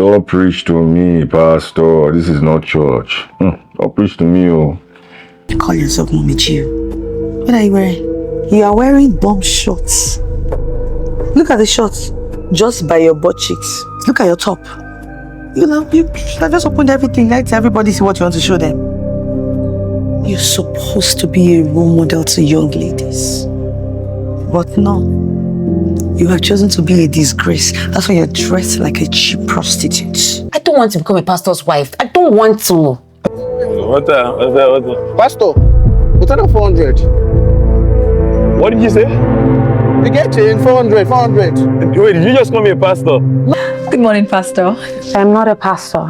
Don't preach to me, Pastor. This is not church. Don't preach to me, oh. You call yourself Mummy G.O. What are you wearing? You are wearing bomb shorts. Look at the shorts. Just by your butt cheeks. Look at your top. You just opened everything. Let everybody see what you want to show them. You're supposed to be a role model to young ladies. But no. You have chosen to be a disgrace. That's why you're dressed like a cheap prostitute. I don't want to become a pastor's wife. I don't want to. What's that? Pastor, what's that 400? What did you say? You get change 400. Wait, did you just call me a pastor? Good morning, Pastor. I'm not a pastor.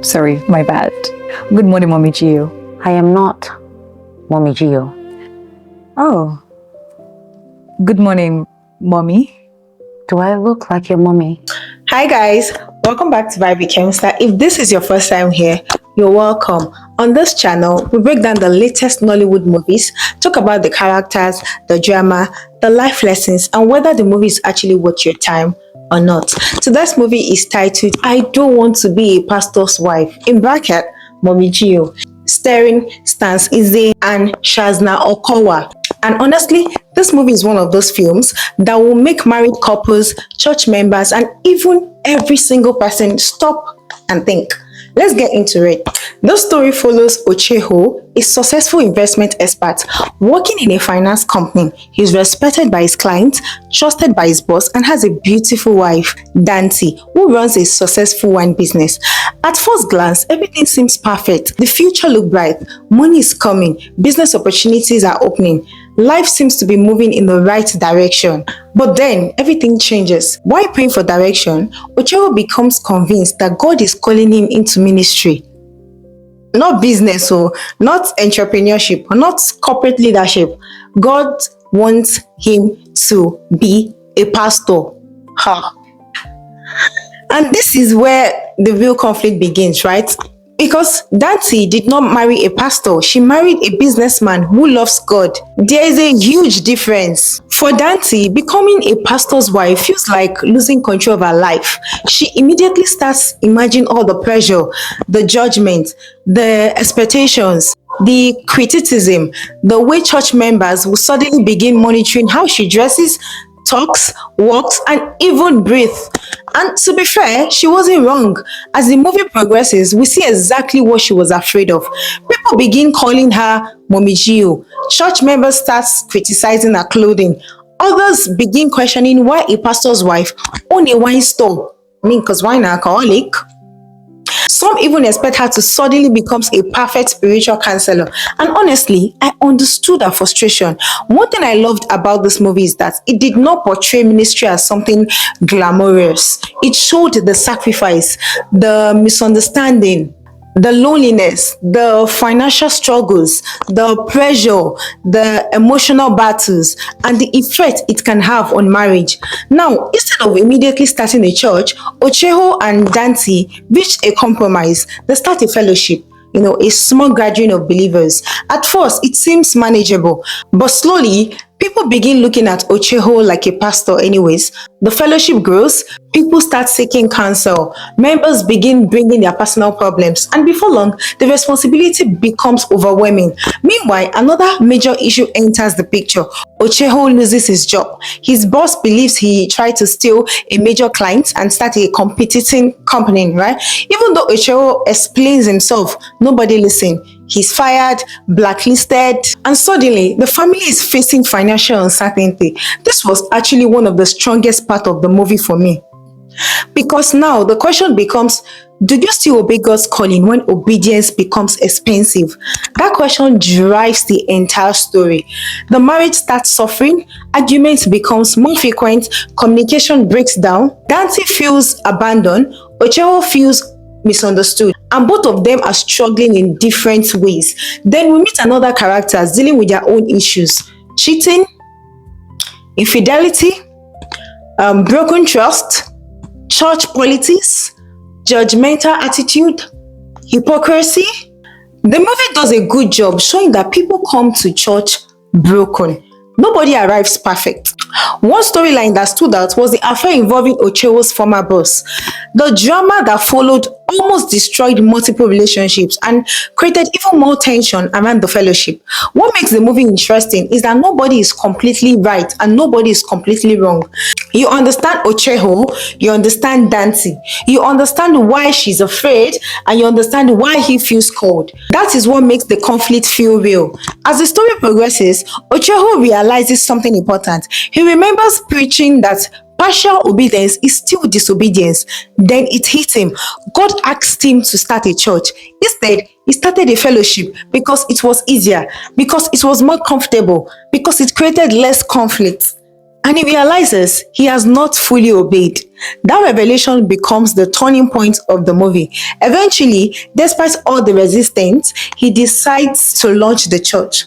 Sorry, my bad. Good morning, Mommy G.O. I am not Mummy G.O. Oh. Good morning, Mommy. Do I look like your mommy? Hi guys, welcome back to Vibe Chemstar. If this is your first time here, you're welcome. On this channel, we break down the latest Nollywood movies, talk about the characters, the drama, the life lessons, and whether the movie is actually worth your time or not. Today's movie is titled I Don't Want to Be a Pastor's Wife, in bracket, Mummy G.O, starring Stans Ize and Shaznay Okawa. And honestly, this movie is one of those films that will make married couples, church members, and even every single person stop and think. Let's get into it. This story follows Ochecho, a successful investment expert working in a finance company. He's respected by his clients, trusted by his boss, and has a beautiful wife, Ndanti, who runs a successful wine business. At first glance, everything seems perfect. The future looks bright. Money is coming. Business opportunities are opening. Life seems to be moving in the right direction. But then, everything changes. While praying for direction, Ochecho becomes convinced that God is calling him into ministry. Not business, or not entrepreneurship, or not corporate leadership. God wants him to be a pastor. And this is where the real conflict begins, right? Because Ndanti did not marry a pastor, she married a businessman who loves God. There is a huge difference. For Ndanti, becoming a pastor's wife feels like losing control of her life. She immediately starts imagining all the pressure, the judgment, the expectations, the criticism, the way church members will suddenly begin monitoring how she dresses, talks, walks, and even breathes. And to be fair, she wasn't wrong. As the movie progresses, we see exactly what she was afraid of. People begin calling her Mummy G.O. Church members start criticizing her clothing. Others begin questioning why a pastor's wife owns a wine store. Because wine alcoholic. Some even expect her to suddenly become a perfect spiritual counselor. And honestly, I understood her frustration. One thing I loved about this movie is that it did not portray ministry as something glamorous. It showed the sacrifice, the misunderstanding, the loneliness, the financial struggles, the pressure, the emotional battles, and the effect it can have on marriage. Now, instead of immediately starting a church, Ochecho and Ndanti reached a compromise. They start a fellowship, a small gathering of believers. At first, it seems manageable, but slowly, people begin looking at Ochecho like a pastor anyways. The fellowship grows, people start seeking counsel, members begin bringing their personal problems, and before long, the responsibility becomes overwhelming. Meanwhile, another major issue enters the picture. Ochecho loses his job. His boss believes he tried to steal a major client and start a competing company, right? Even though Ochecho explains himself, nobody listens. He's fired, blacklisted, and suddenly the family is facing financial uncertainty. This was actually one of the strongest parts of the movie for me. Because now the question becomes, do you still obey God's calling when obedience becomes expensive? That question drives the entire story. The marriage starts suffering, arguments becomes more frequent, communication breaks down, Ndanti feels abandoned, Ochecho feels misunderstood, and both of them are struggling in different ways. Then we meet another characters dealing with their own issues: cheating, infidelity, broken trust, church politics, judgmental attitude, hypocrisy. The movie does a good job showing that people come to church broken. Nobody arrives perfect. One storyline that stood out was the affair involving Ochecho's former boss. The drama that followed almost destroyed multiple relationships and created even more tension around the fellowship. What makes the movie interesting is that nobody is completely right and nobody is completely wrong. You understand Ochecho, you understand Ndanti, you understand why she's afraid, and you understand why he feels cold. That is what makes the conflict feel real. As the story progresses, Ochecho realizes something important. He remembers preaching that partial obedience is still disobedience. Then it hit him. God asked him to start a church. Instead, he started a fellowship because it was easier, because it was more comfortable, because it created less conflict. And he realizes he has not fully obeyed. That revelation becomes the turning point of the movie. Eventually, despite all the resistance, he decides to launch the church.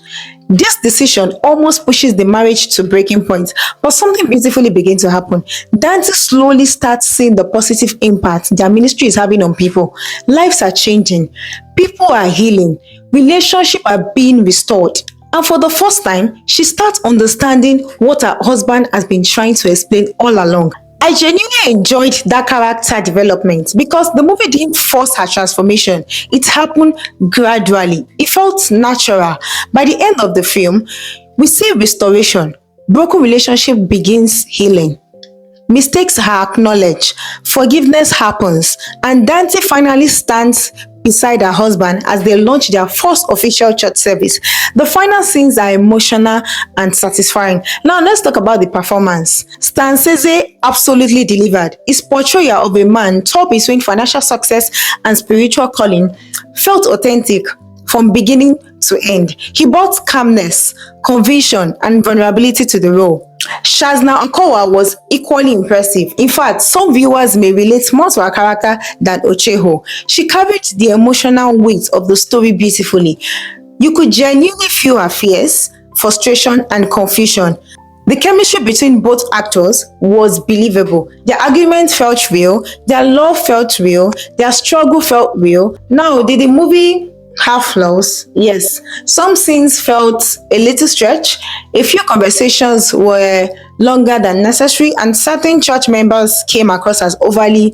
This decision almost pushes the marriage to breaking point, but something beautifully begins to happen. Ndanti slowly starts seeing the positive impact their ministry is having on people. Lives are changing, people are healing, relationships are being restored. And for the first time, she starts understanding what her husband has been trying to explain all along. I genuinely enjoyed that character development because the movie didn't force her transformation. It happened gradually. It felt natural. By the end of the film, we see restoration. Broken relationship begins healing. Mistakes are acknowledged, forgiveness happens, and Ndanti finally stands beside her husband as they launch their first official church service. The final scenes are emotional and satisfying. Now let's talk about the performance. Shaznay absolutely delivered. His portrayal of a man torn between financial success and spiritual calling felt authentic from beginning to end. He brought calmness, conviction, and vulnerability to the role. Shaznay Okawa was equally impressive. In fact, some viewers may relate more to her character than Ochecho. She carried the emotional weight of the story beautifully. You could genuinely feel her fears, frustration, and confusion. The chemistry between both actors was believable. Their argument felt real, their love felt real, their struggle felt real. Now, did the movie have flaws? Yes. Some scenes felt a little stretched. A few conversations were longer than necessary, and certain church members came across as overly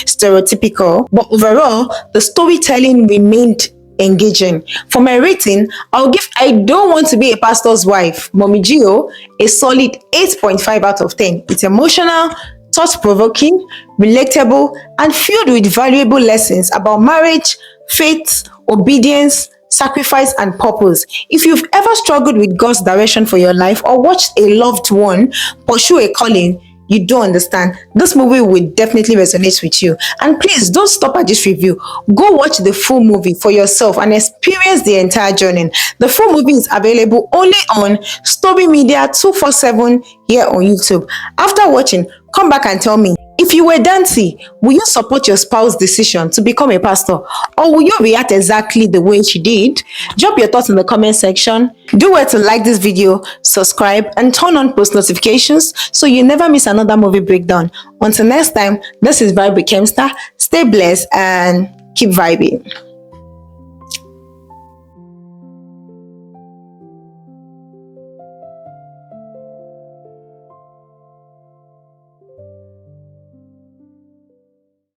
stereotypical. But overall, the storytelling remained engaging. For my rating, I'll give I Don't Want to Be a Pastor's Wife, MUMMY G.O, a solid 8.5 out of 10. It's emotional, thought-provoking, relatable, and filled with valuable lessons about marriage, faith, obedience, sacrifice, and purpose. If you've ever struggled with God's direction for your life or watched a loved one pursue a calling you don't understand, this movie will definitely resonate with you. And please don't stop at this review. Go watch the full movie for yourself and experience the entire journey. The full movie is available only on Story Media 247 here on YouTube. After watching, come back and tell me, if you were Ndanti, will you support your spouse's decision to become a pastor, or will you react exactly the way she did? Drop your thoughts in the comment section. Do well to like this video, subscribe, and turn on post notifications so you never miss another movie breakdown. Until next time, this is Vibe with Kemstar. Stay blessed and keep vibing.